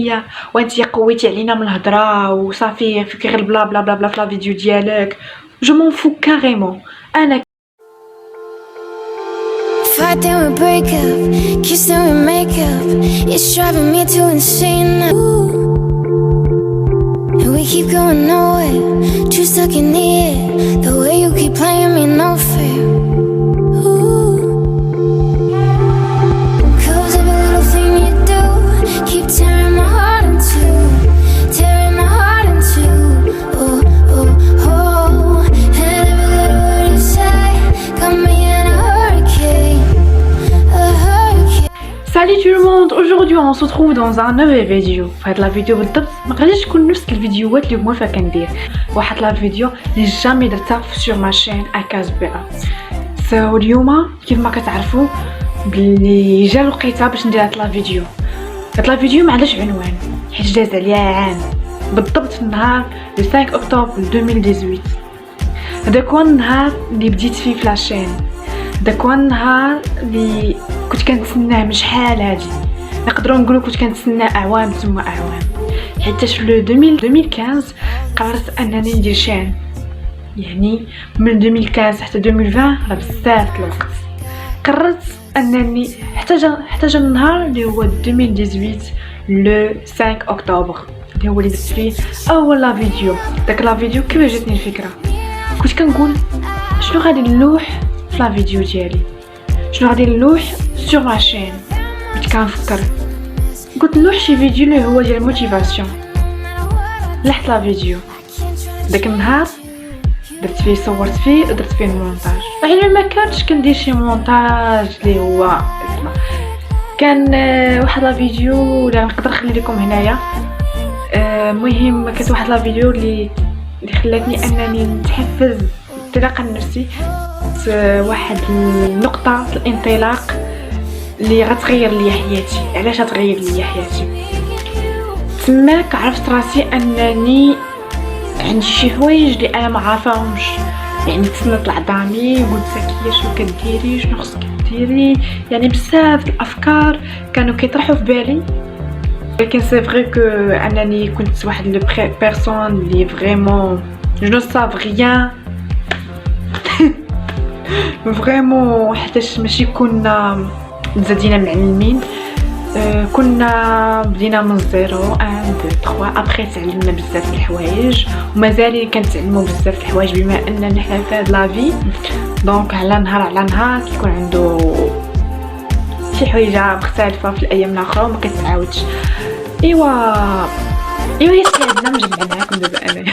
شويه وانت قويتي علينا من الهضره وصافي فيك غير بلا بلا بلا بلا في لا فيديو ديالك. جو مون فو كاريمون. انا Fight then we break up, kiss then we make up. It's driving me too insane now. And we keep going nowhere, too stuck in the air. The way you keep playing me no fair. Ooh. 'Cause every little thing you do keep tearing my heart in two, tearing my heart in two. Oh, oh, oh. And every little word you say got me in a hurricane. Salut tout le monde, aujourd'hui on se retrouve dans un nouvel vidéo. في هاد لا فيديو بالضبط ما غاديش تكون نفس الفيديوهات اللي هما فيها كندير، واحد لا فيديو اللي جامي درتها سور ماشين اكاز بي ا. سو اليوم كيف ما كتعرفوا بلي جا الوقيته باش ندير هاد لا فيديو. هاد لا فيديو ما عندهاش عنوان حيت داز عليها عام بالضبط في النهار 5 اكتوبر 2018. هذاك هو النهار اللي بديت فيه في لاشين، داك هو النهار اللي كنت كنتسناه من شحال هادي، نقدروا نقولوا كنت كنتسناه اعوام ثم اعوام، حتى في 2015 قررت انني ندير شان. يعني من 2015 حتى 2020 راه بزاف الوقت. قررت انني حتى جا النهار اللي هو 2018 لو 5 اكتوبر اللي هو اللي درت فيه اول لا فيديو. داك لا فيديو كيف جاتني الفكره، كنت كنقول شنو غادي نلوح في لا فيديو ديالي، شنو غادي نلوح سور ماشين. كنت كنفكر قلت نلوح شي فيديو اللي هو ديال موتيفاسيون. لحت لا فيديو داك النهار درت فيه، صورت فيه ودرت فيه المونتاج. على ما كانش كندير شي مونتاج اللي هو كان واحد لا فيديو اللي نقدر نخلي لكم هنايا. المهم كانت واحد لا فيديو اللي خلاتني انني نتحفز الانطلاق النفسي، واحد النقطة الانطلاق اللي غتغير لي حياتي. علاش غتغير لي حياتي؟ تماك عرفت راسي انني عندي شي حوايج اللي انا ما عارفاهمش. يعني تسنت لعظامي قلت زكية شنو كديري، شنو خصك ديري، يعني بزاف الافكار كانوا كيطرحوا في بالي. لكن سي فري كو انني كنت واحد لو بيرسون اللي فريمون جو نو ساف ريان فريمون، حيتاش ماشي كنا مزادين معلمين، كنا بدينا من زيرو 1 2 3 ابري تعلمنا بزاف الحوايج ومازال كنتعلموا بزاف الحوايج بما اننا حنا في هاد لا في. دونك على نهار كيكون عنده شي حاجه مختلفه في الايام الاخرى وما كتعاودش. ايوا هي سعدنا مجمعناكم دابا انا.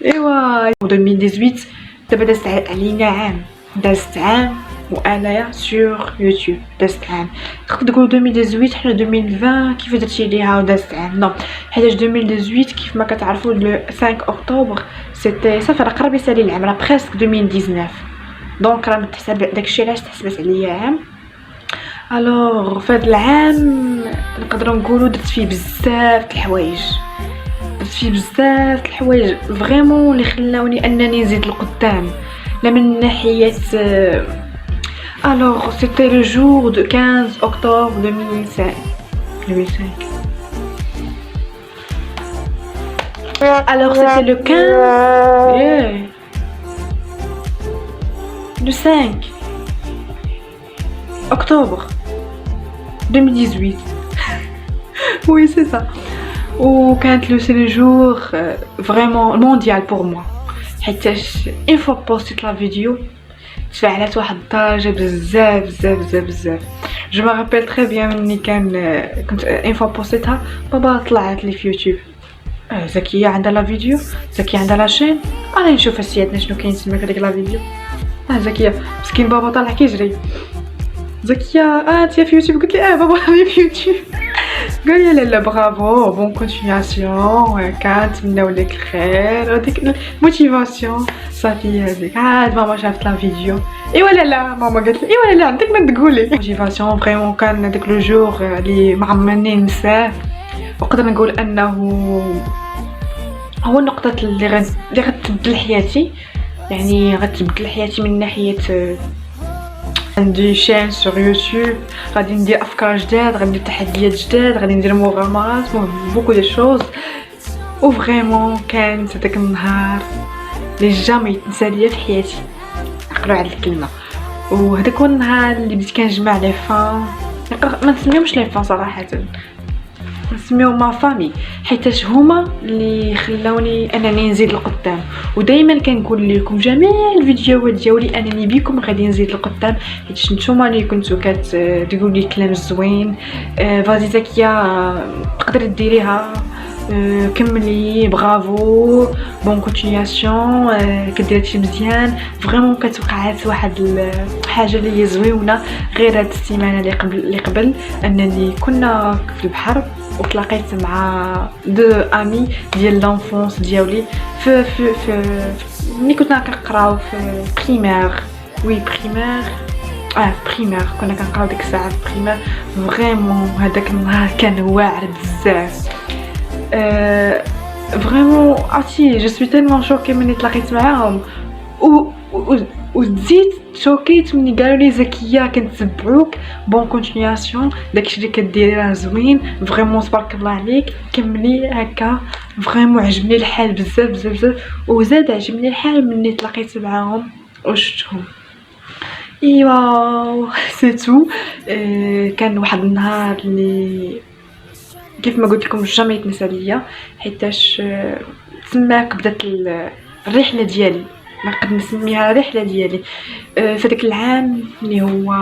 ايوا 2018 دابا دازت علينا عام، دازت عام وانايا سور يوتيوب دازت عام. تقدر تقول 2018 حنا 2020 كيف درتي ليها ودازت عام؟ نو، حيت 2018 كيف ما كتعرفوا لو 5 اكتوبر سيتي صافي راه قرب يسالي العام، راه بريسك 2019. دونك راه متحسب داكشي علاش تحسبت عليا عام. الوغ فهاد العام نقدروا نقولوا درت فيه بزاف الحوايج، فريمون اللي خلاوني انني نزيد لقدام. لا من ناحيه alors c'était le jour de 15 octobre 2005. Alors c'était le 15 le 5 octobre 2018. Oui c'est ça. وكانت لو سي لو جور فريمون مونديال بور موا، حيتاش اون فوا بوستيت لا فيديو تفاعلات واحد الدرجه بزاف. جو ما رابيل تري بيان مني كنت اون فوا بوستيتها بابا طلعت لي في يوتيوب. زكيه عندها لا فيديو، زكيه عندها لا شين، انا نشوف سيادنا شنو كاين تما في ديك لا فيديو. زكيه مسكين بابا طالع كيجري. زكيه انت في يوتيوب؟ قلت لي بابا راني في يوتيوب. قال لي لا برافو بون كونتينياسيون، كنتمناو لك الخير وديك الموتيفاسيون. صافي هذيك عاد ماما شافت لا فيديو. ايوا لا ماما قالت لي ايوا لا عندك ما تقولي. موتيفاسيون فريمون كان داك لو جور اللي ما عمرني ننساه، وقدر نقول انه هو النقطه اللي غتبدل حياتي. يعني غتبدل حياتي من ناحيه عندي شين سور يوتيوب، غادي ندير افكار جداد، غادي ندير تحديات جداد، غادي ندير مغامرات، بوكو دي شوز. و فريمون كانت هذاك النهار لي جامي يتنسى ليا في حياتي، عقلوا على الكلمه. وهذاك هو النهار اللي بديت كنجمع لي فان، ما نسميهمش لي فان صراحه، نسميهم ما فامي، حيتاش هما اللي خلاوني انني نزيد لقدام. ودائما كنقول لكم جميع الفيديوهات ديالي انني بكم غادي نزيد لقدام، حيت نتوما اللي كنتو كتقولوا لي كلام زوين. فازي زكيه تقدري ديريها، كملي، برافو، بون كونتينياسيون، كديري هادشي مزيان. فريمون كتوقعات واحد الحاجه اللي هي زوينه غير هاد السيمانه اللي قبل انني كنا في البحر وتلاقيت مع دو امي ديال لانفونس ديالي في ملي كنا كنقراو في بريمير. وي بريمير كنا كنقراو ديك الساعه في بريمير. فريمون هذاك النهار كان واعر بزاف. فريمون عرفتي جو سوي تالمون شوكي ملي تلاقيت معاهم، وزيد شوكيت ملي قالوا لي زكيه كنتبعوك، بون كونتينياسيون، داكشي اللي كديري راه زوين، فريمون تبارك الله عليك، كملي هكا. فريمون عجبني الحال بزاف بزاف بزاف. وزاد عجبني الحال ملي تلاقيت معاهم وشفتهم. ايوا سيتو. كان واحد النهار اللي كيف ما قلت لكم جامي يتنسى ليا، حيتاش تماك بدات الرحله ديالي، نقدر نسميها رحله ديالي. في داك العام اللي هو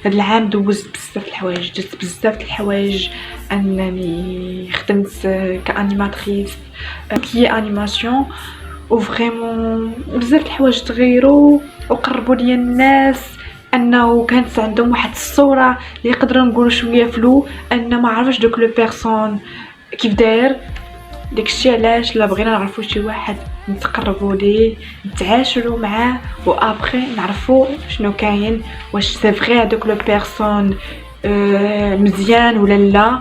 هاد العام دوزت بزاف الحوايج، درت بزاف الحوايج. انني خدمت كانيماتريس كي انيماسيون، وفريمون بزاف الحوايج تغيروا وقربوا ليا الناس. انه كانت عندهم واحد الصوره اللي يقدروا نقولوا شويه فلو، ان ما عرفش دوك لو بيرسون كيف داير. داكشي علاش لا بغينا نعرفوا شي واحد نتقربوا ليه، نتعاشروا معاه، وابخي نعرفوا شنو كاين، واش سي فري هذوك لو بيرسون مزيان ولا لا.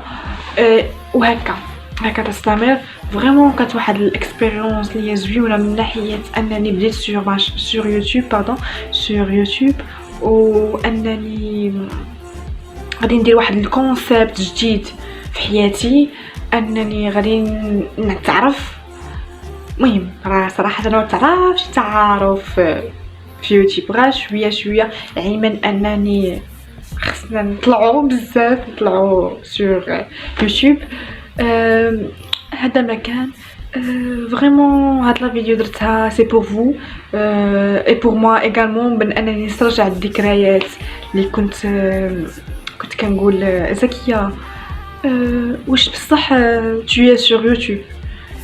وهكا تستمر. فريمون كانت واحد الاكسبيريونس اللي زوينه من ناحيه انني بديت سور يوتيوب، وانني غادي ندير واحد الكونسيبت جديد في حياتي، انني غادي نتعرف. المهم راه صراحه انا ما تعرفش تعارف في يوتيوب، غير شويه علما انني خصنا نطلعوا سور يوتيوب. هذا ما كان. فريمون هاد لا فيديو درتها سي بور فو اي بور موا ايغالمون، بان انني نسترجع الذكريات اللي كنت كنقول زكيه واش بصح تويا سور يوتيوب.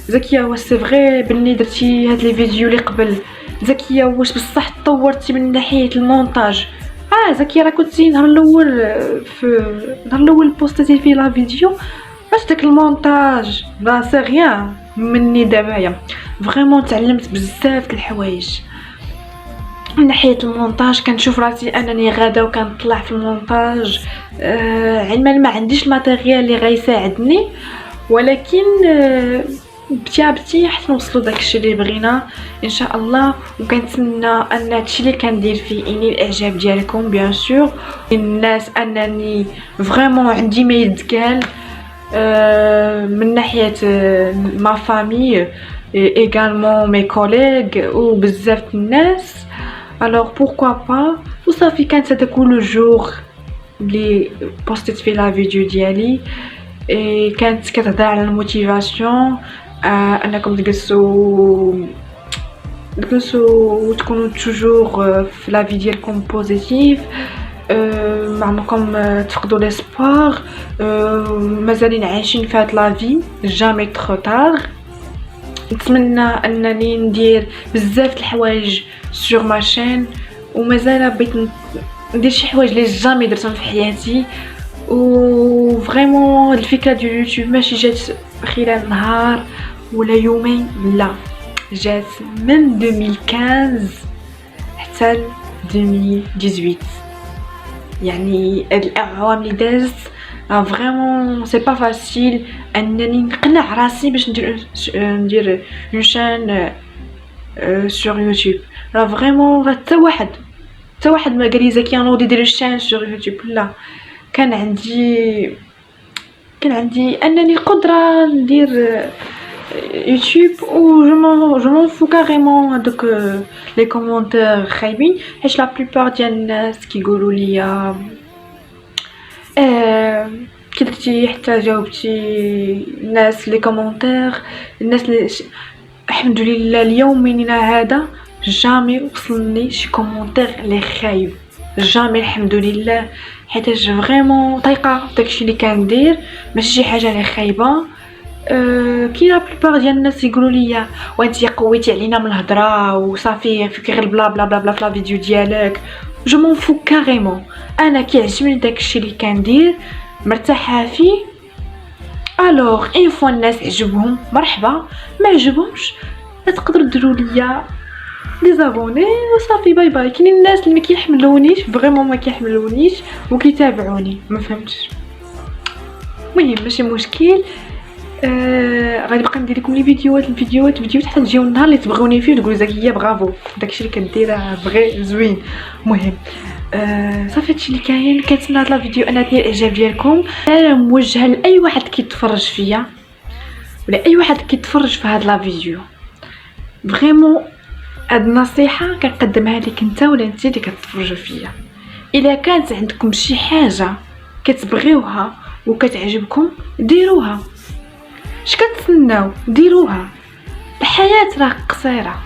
زكيه واش سي فري بلي درتي هاد لي فيديو اللي قبل. زكيه واش بصح تطورتي من ناحيه المونتاج. زكيه راه كنتي نهار الاول بوستيتي فيه لا فيديو، باش داك المونتاج لا سي ريان مني دابايا. فريمون تعلمت بزاف الحوايج من ناحيه المونتاج. كنشوف راسي انني غادا وكنطلع في المونتاج، علما ما عنديش الماتيريال اللي غيساعدني، ولكن بتي حتى نوصلوا داكشي اللي بغينا ان شاء الله. وكنتمنى ان هادشي اللي كندير فيه ينال الاعجاب ديالكم بيان سور، الناس انني فريمون عندي ما يتقال من ناحيه ما فامي également mes collègues وبزاف الناس. alors pourquoi pas. وصافي كانت هذا كل جور اللي بوستيت في لا فيديو ديالي، كانت كتهضر على الموتيفاسيون، انكم تجلسوا وتكونوا توجور في لا في ديالكم بوزيتيف، ما عمركم تفقدوا ليسبوار، مازالين عايشين في هاد لا في، جامي ترو طار. نتمنى انني ندير بزاف الحوايج سور ما شين، ومازال بغيت ندير شي حوايج اللي جامي درتهم في حياتي. و فريمون الفكره ديال اليوتيوب ماشي جات خلال نهار ولا يومين، لا جات من 2015 حتى 2018. يعني هاد الاعوام اللي دازت فريمون سي با فاسيل انني نقنع راسي باش ندير اون شان سور يوتيوب. راه فريمون حتى واحد حتى واحد ما قال لي زكي نوضي دير الشان سور يوتيوب، لا كان عندي انني قدره ندير يوتيوب و جو مون فو كاريمون هذوك لي كومونتير خايبين، حيت لا بلوبار ديال الناس كيقولوا لي كي درتي حتى جاوبتي الناس لي كومونتير، الناس اللي الحمد لله اليوم مننا هذا جامي وصلني شي كومونتير لي خايب، جامي الحمد لله، حيت فريمون طايقه داكشي اللي كندير ماشي شي حاجه لي خايبه. كاين لا بلوبار ديال الناس يقولوا لي وانت قويتي علينا من الهضره وصافي فيك غير بلا بلا بلا بلا في لا فيديو ديالك، جو مون فو كاريمون، انا كيعجبني داكشي اللي كندير مرتاحه فيه. الوغ اين فوا الناس عجبهم مرحبا، ما عجبهمش تقدروا ديروا ليا لي زابوني وصافي باي باي. كاينين الناس اللي ما كيحملونيش فريمون ما كيحملونيش وكيتابعوني ما فهمتش، المهم ماشي مشكل. غادي نبقى ندير لكم لي فيديوهات حتى تجيو النهار اللي تبغوني فيه تقولوا زكيه برافو داكشي اللي كديره بغي زوين. المهم صافي هادشي اللي كاين. كنتمنى هاد لا فيديو انا تنال الاعجاب ديالكم. انا موجهه لاي واحد كيتفرج فيا ولا اي واحد كيتفرج في هاد لا فيديو، فريمون هاد النصيحه كنقدمها لك انت ولا انت اللي كتفرجوا فيا. الا كانت عندكم شي حاجه كتبغيوها وكتعجبكم ديروها، اش كتسناو ديروها. الحياه راه قصيره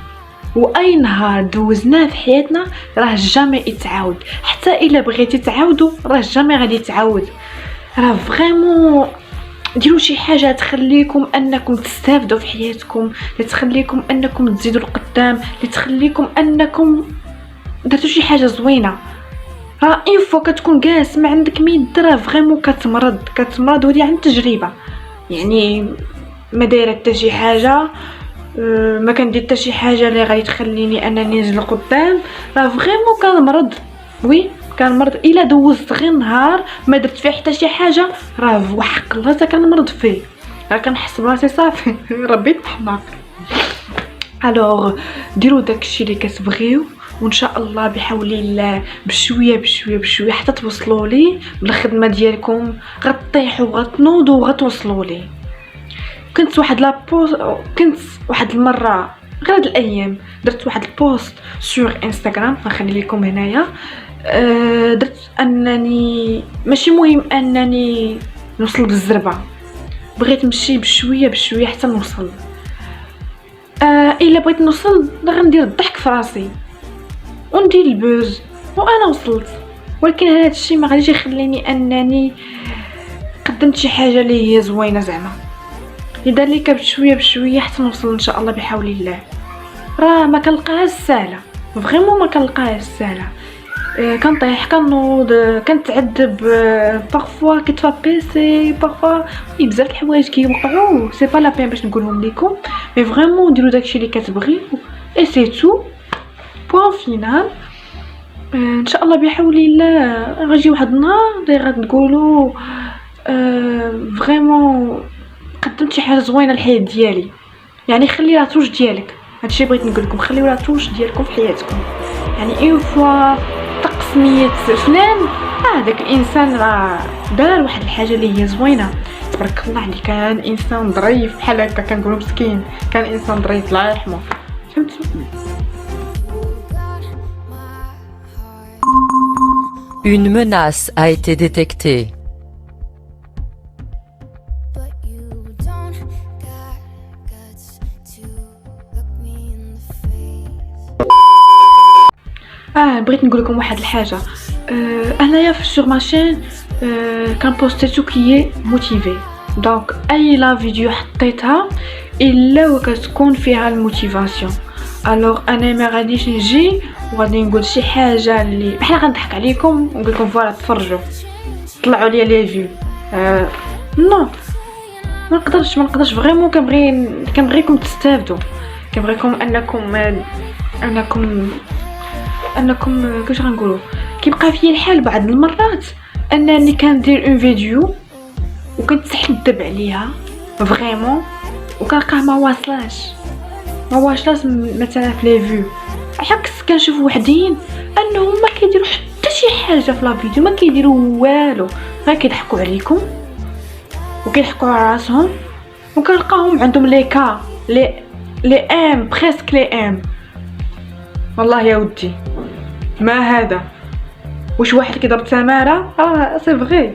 واي نهار دوزناه في حياتنا راه جامي يتعاود، حتى الا بغيتي تعاودو راه جامي غادي يتعاود. راه فريمون ديروا شي حاجه تخليكم انكم تستافدوا في حياتكم، اللي تخليكم انكم تزيدوا القدام، اللي تخليكم انكم درتوا شي حاجه زوينه. راه اين فوا كتكون جالس ما عندك مين راه فريمون كتمرض ودي عن تجربه، يعني ما دايره حتى شي حاجه، ما كندير حتى شي حاجه اللي غادي تخليني انني ننزل لقدام، راه فريمون كنمرض. وي كنمرض الا دوزت غير نهار ما درت فيه حتى شي حاجه راه وحق الله حتى كنمرض فيه، راه كنحس براسي صافي ربي تحماق. الوغ ديروا داكشي اللي كتبغيو وان شاء الله بحول الله بشويه بشويه بشويه حتى توصلوا لي بالخدمه ديالكم، غطيحوا غتنوضوا وغتوصلوا لي. كنت واحد المره غير هاد الايام درت واحد البوست سور انستغرام غنخلي لكم هنايا. درت انني ماشي مهم انني نوصل بالزربه، بغيت نمشي بشويه بشويه حتى نوصل. الا بغيت نوصل غندير الضحك في راسي وندير البوز وانا وصلت، ولكن هذا الشيء ما غاديش يخليني انني قدمت شي حاجه اللي هي زوينه زعما. لذلك بشويه بشويه حتى نوصل ان شاء الله بحول الله. راه ما كنلقاهاش سهله، فريمون ما كنلقاهاش سهله. كنطيح كنوض كنتعذب بارفوا كيطفى بيسي بارفوا بزاف الحوايج كيوقعوا سي با لا بين باش نقولهم لكم، مي فريمون ديروا داكشي اللي كتبغيو اي سي تو بوين فينال. ان شاء الله بحول الله غيجي واحد النهار اللي غتقولوا فريمون قدمت شي حاجه زوينه للحياه ديالي. يعني خلي لا توش ديالك، هادشي بغيت نقول لكم، خليو لا توش ديالكم في حياتكم. يعني اون فوا طقس نية فلان هذاك الانسان راه دار واحد الحاجه اللي هي زوينه تبارك الله عليه، كان انسان ظريف بحال هكا كنقولوا مسكين، كان انسان ظريف الله يرحمه. فهمتوا؟ Une menace a été détectée. But you don't got guts to look me in the face. بغيت نقول لكم واحد الحاجه. انايا في سور ماشين كنبوستي تو كي موتيفي، دونك اي لا فيديو حطيتها الا وكتكون فيها الموتيفاسيون. الوغ انا ما غاديش نجي وغادي نقول شي حاجه اللي بحال غنضحك عليكم ونقول لكم فوالا تفرجوا طلعوا لي لي فيو. نو ما نقدرش فريمون. كنبغيكم تستافدوا، كنبغيكم انكم كيفاش غنقولوا، كيبقى فيا الحال بعض المرات انني كندير اون فيديو وكنتحدب عليها فريمون وكنلقاه ما واصلاش مثلا في لي فيو عكس كنشوف وحدين انهم ما كيديروا حتى شي حاجه في لا فيديو، ما كيديروا والو، غير كيضحكوا عليكم وكيضحكوا على راسهم، وكنلقاهم عندهم لي ام بريسك لي ام. والله يا ودي ما هذا واش واحد كيضرب تماره. سي فغي.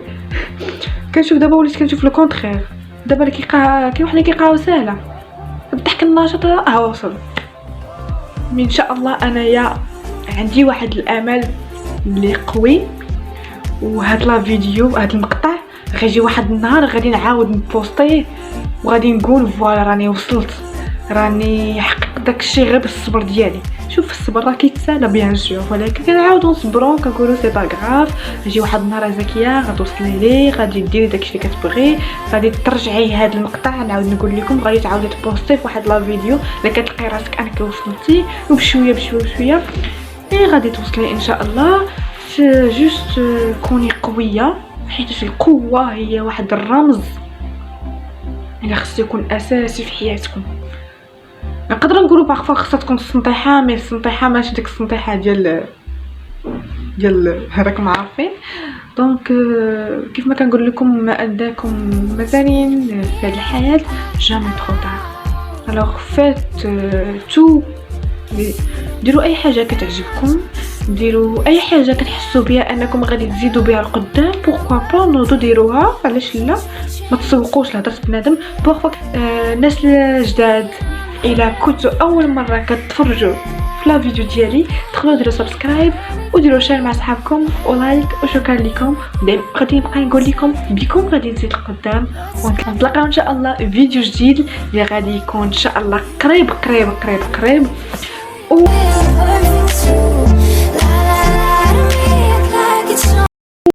كنشوف دابا وليت كنشوف لو كونترير. دابا اللي كاين واحد اللي كيلقاو ساهله الضحك الناشط وصل. ان شاء الله انايا عندي واحد الامل اللي قوي، وهاد لا فيديو هاد المقطع غيجي واحد النهار غادي نعاود نبوستيه وغادي نقول فوالا راني وصلت، راني حققت داكشي غير بالصبر ديالي. شوف الصبر راه كيتسالى بيان سور، ولكن كنعاودو نصبرو كنقولو سي با غراف. يجي واحد النهار زكيه غتوصلي ليه، غادي ديري داكشي اللي كتبغي، غادي ترجعي هاد المقطع نعاود نقول لكم، غادي تعاودي تبوستي في واحد لا فيديو اللي كتلقاي راسك انك وصلتي، وبشويه بشويه بشويه غادي توصلي ان شاء الله. جوست كوني قويه، حيت القوه هي واحد الرمز اللي خصو يكون اساسي في حياتكم. نقدر نقولوا باغفوا خصها تكون السنطيحه، مي السنطيحه ماشي ديك السنطيحه ديال راكم عارفين. دونك كيف ما كنقول لكم، ما اداكم مثلا في هذه الحياه جامي ترو طار. الوغ فات تو، ديروا اي حاجه كتعجبكم، ديروا اي حاجه كتحسوا بها انكم غادي تزيدوا بها لقدام، بوركوا با نوضوا ديروها، علاش لا؟ ما تسوقوش لهضره بنادم. بوركوا الناس الجداد الى كنتوا اول مره كتفرجوا في لا فيديو ديالي، دخلوا ديروا سبسكرايب وديروا شير مع صحابكم ولايك، وشكرا لكم. غادي نبقى نقول لكم بكم غادي نزيد لقدام، ونتلاقاو ان شاء الله في فيديو جديد اللي غادي يكون ان شاء الله قريب قريب قريب قريب.